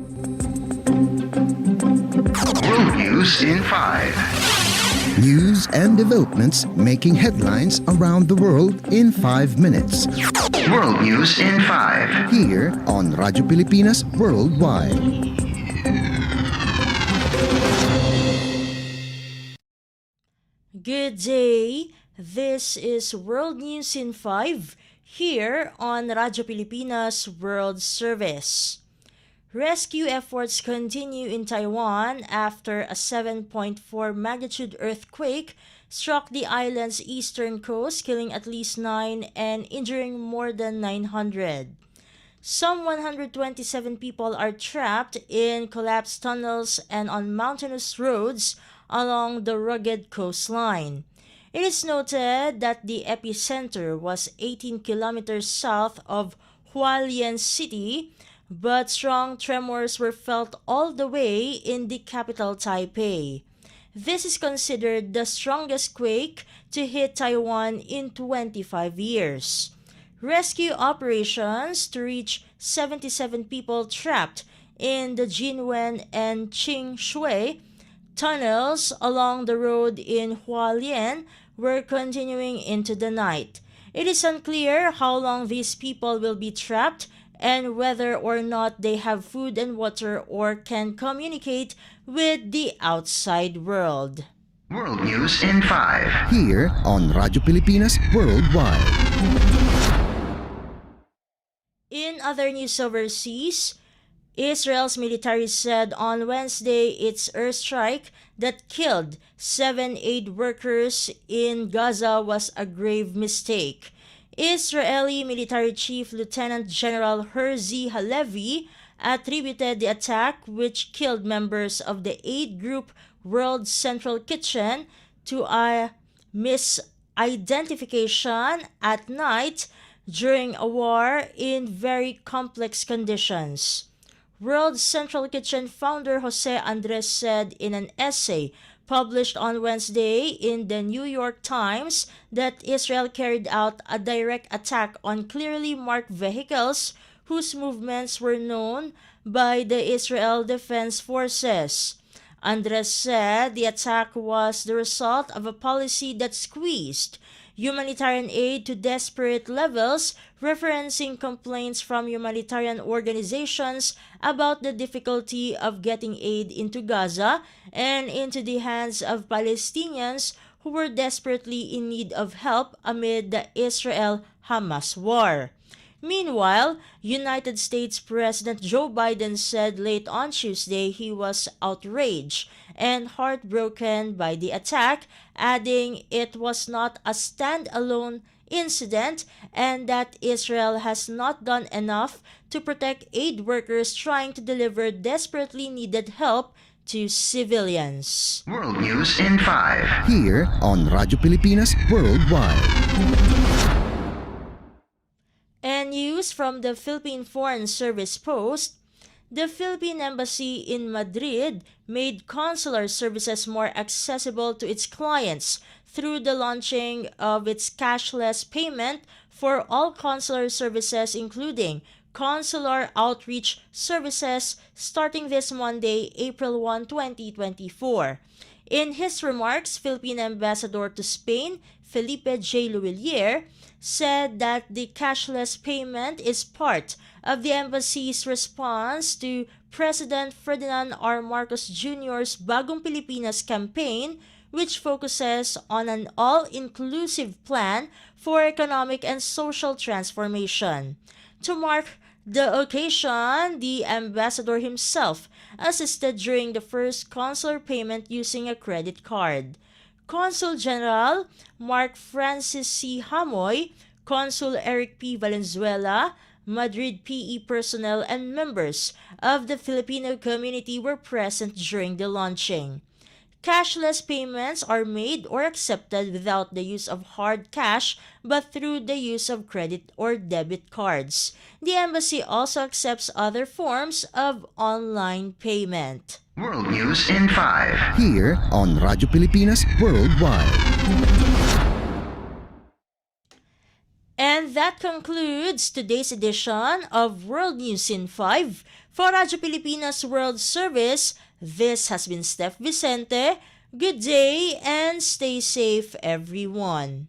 World News in 5. News and developments making headlines around the world in 5 minutes. World News in 5. Here on Radyo Pilipinas Worldwide. Good day. This is World News in 5 here on Radyo Pilipinas World Service. Rescue efforts continue in Taiwan after a 7.4 magnitude earthquake struck the island's eastern coast, killing at least 9 and injuring more than 900. Some 127 people are trapped in collapsed tunnels and on mountainous roads along the rugged coastline. It is noted that the epicenter was 18 kilometers south of Hualien City, but strong tremors were felt all the way in the capital Taipei. This is considered the strongest quake to hit Taiwan in 25 years. Rescue operations to reach 77 people trapped in the Jinwen and Qingshui tunnels along the road in Hualien were continuing into the night. It is unclear how long these people will be trapped and whether or not they have food and water or can communicate with the outside world. World News in 5. Here on Radyo Pilipinas Worldwide. In other news overseas, Israel's military said on Wednesday its airstrike that killed 7 aid workers in Gaza was a grave mistake. Israeli military chief Lieutenant General Herzi Halevi attributed the attack, which killed members of the aid group World Central Kitchen, to a misidentification at night during a war in very complex conditions. World Central Kitchen founder Jose Andres said in an essay published on Wednesday in the New York Times that Israel carried out a direct attack on clearly marked vehicles whose movements were known by the Israel Defense Forces. Andres said the attack was the result of a policy that squeezed humanitarian aid to desperate levels, referencing complaints from humanitarian organizations about the difficulty of getting aid into Gaza and into the hands of Palestinians who were desperately in need of help amid the Israel-Hamas war. Meanwhile, United States President Joe Biden said late on Tuesday he was outraged and heartbroken by the attack, adding it was not a standalone incident and that Israel has not done enough to protect aid workers trying to deliver desperately needed help to civilians. World News in 5. Here on Radyo Pilipinas Worldwide. And news from the Philippine Foreign Service Post, the Philippine Embassy in Madrid made consular services more accessible to its clients through the launching of its cashless payment for all consular services, including consular outreach services, starting this Monday, April 1, 2024. In his remarks, Philippine Ambassador to Spain, Felipe J. Luillier, said that the cashless payment is part of the embassy's response to President Ferdinand R. Marcos Jr.'s Bagong Pilipinas campaign, which focuses on an all-inclusive plan for economic and social transformation. To mark the occasion, the ambassador himself assisted during the first consular payment using a credit card. Consul General Mark Francis C. Hamoy, Consul Eric P. Valenzuela, Madrid PE personnel and members of the Filipino community were present during the launching. Cashless payments are made or accepted without the use of hard cash but through the use of credit or debit cards. The embassy also accepts other forms of online payment. World News in 5. Here on Radyo Pilipinas Worldwide. And that concludes today's edition of World News in 5 For Radyo Pilipinas World Service, this has been Steph Vicente. Good day and stay safe, everyone.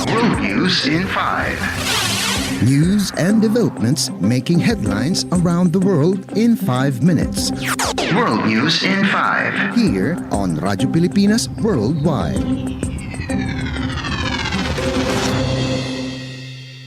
World News in 5. News and developments making headlines around the world in 5 minutes. World News in 5. Here on Radyo Pilipinas Worldwide.